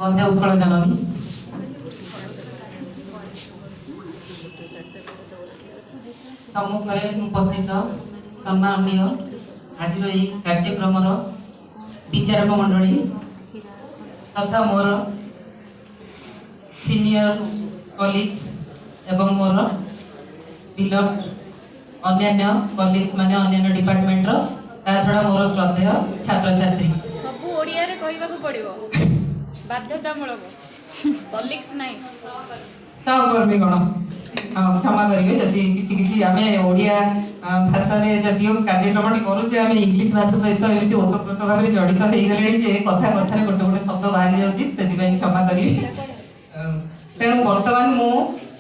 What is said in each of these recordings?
वंदे उत्कल जननी सम्मुख उपस्थित सम्माननीय आज कार्यक्रम विचारक मंडली तथा मोर सीनियर कलीग्स एवं मोर बिलव्ड अन्य कलीग्स माने अन्य डिपार्टमेंट छड़ा मोर श्रद्धेय छात्र छात्री सब ओडिया रे कहबा को पड़िबो बाध्यतामूलक कलीग्स नाही सहकर्मी गण क्षमा करेंगे जदि किसी आम ओडिया भाषा जदि कार्यक्रम करुचे आम इंग्लीश भाषा सहित एमती ओतप्रोत भाव में जड़ित हो गले कथा कथार गोटे गोटे शब्द बाहरी जाऊँगी क्षमा करी तेणु बर्तमान मु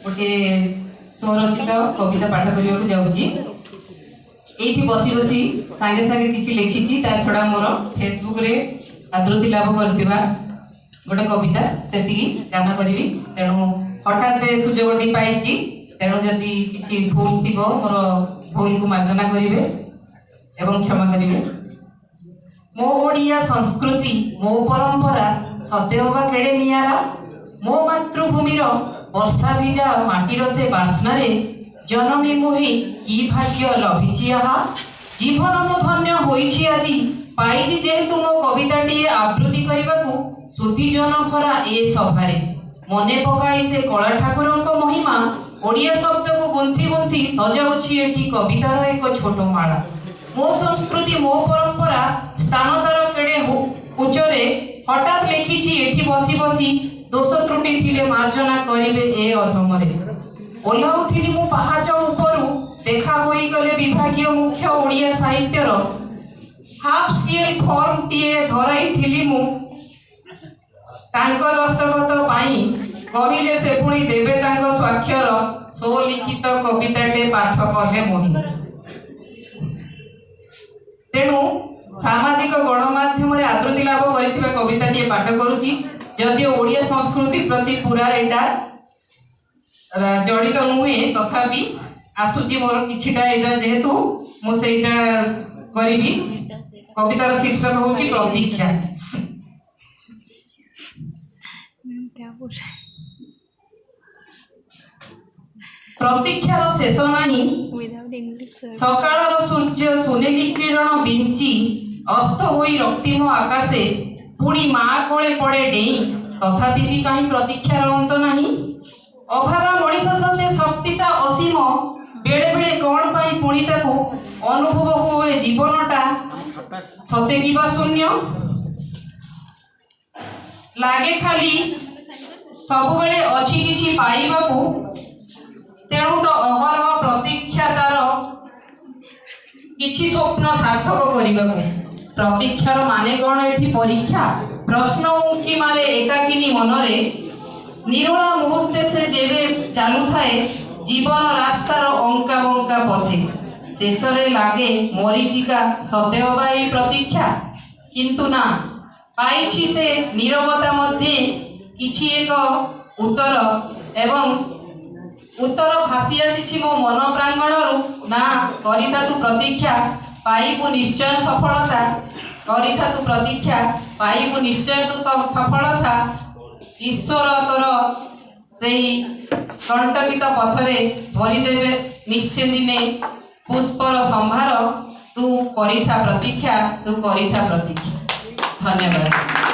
गोटे स्वरचित कविता पाठ करने को जाऊँगी ये बसी बसी सांगे सांगे किसी लिखी ता छड़ा मोर फेसबुक रे आदृति लाभ करथिबा गोटे कविता से गान करी तेणु हठात सुजोग पाई तेणु जदि किसी भूल थी मोर भूल को मार्जना करेंगे एवं क्षमा करेंगे। मो ओडिया संस्कृति मो परंपरा सतेवा केड़े नियारा मो मातृभूमिर वर्षा भिजा माटीर से बास्नारे जनमी मुही की भाग्य लभिछि आहा जीवन मो धन्य होइछि आजी पाइछि जेहेतु मो कविताटी आवृत्ति करबाकू सुधी जन भरा ए सभारे मने पकाई से कला ठाकुरंक महिमा ओडिया शब्द को गुंथी गुंथी सजाउछि एठी कवितार एक छोट माला मो संस्कृति मो परंपरा स्थान तार केड़े उच्चरे हठात लिखिछि एठी बसी बसी दोष त्रुटि थिले मार्जना करिवे ए अधमरे ओल्हाउथिली मु पहाच उपरु देखा होई गले विभागीय मुख्य ओडिया साहित्यर हाफ सीएल फॉर्म टीए धराई थिली मु तांको दस्तखत पाई कहिले से पुणी देवे तांको स्वाक्षर स्वलिखित कविताटे पाठ कले मोहि तेणु सामाजिक गणमाध्यम आदृति लाभ कर कविताटे पाठ करुची जदि ओडिया संस्कृति प्रति पूरा एटा जड़ित नुहे तथापि आसुची मोर किछिटा एटा जेहेतु मु सेटा करिवि कवितार शीर्षक होची प्रतीक्षा प्रतीक्षार शेष नाही सकाळर सूर्य सोनेली किरण बिंची अस्त होई रक्तिम आकाशे पुणी मा कोळे पड़े डेई तथापि भी कहीं प्रतीक्षार अंत नाही अभागा मनीष सते शक्तिता असीम बेले बेले कौन पाई पुणी ताकू अनुभव हुए जीवनटा सते किबा शून्य लागे खाली सब बेले अछि किछि पाइबाकू तेणु तो अहरह प्रतीक्षा तार किछि स्वप्न सार्थक करिबाकू प्रतीक्षार माने कौन एठी परीक्षा प्रश्न मुक्ति मारे एकाकिनी मनरे निरोला मुहूर्ते से जेबे चालू थाए जीवन रास्तार अंका बंका पथे शेषरे लागे मरीचिका सतेव बाई प्रतीक्षा किंतु ना पाइछि से नीरवता मध्ये किछि एक उत्तर एवं उत्तर भासी आसी मो मन प्रांगणरू ना करिथा तू प्रतीक्षा पाइबु निश्चय सफलता करिथा तू प्रतीक्षा पाइबु निश्चय तू सफलता ईश्वर तोर सेही कंटकित पथरे भरिदेवे निश्चय दिने पुष्पर संभार तू करिथा प्रतीक्षा धन्यवाद।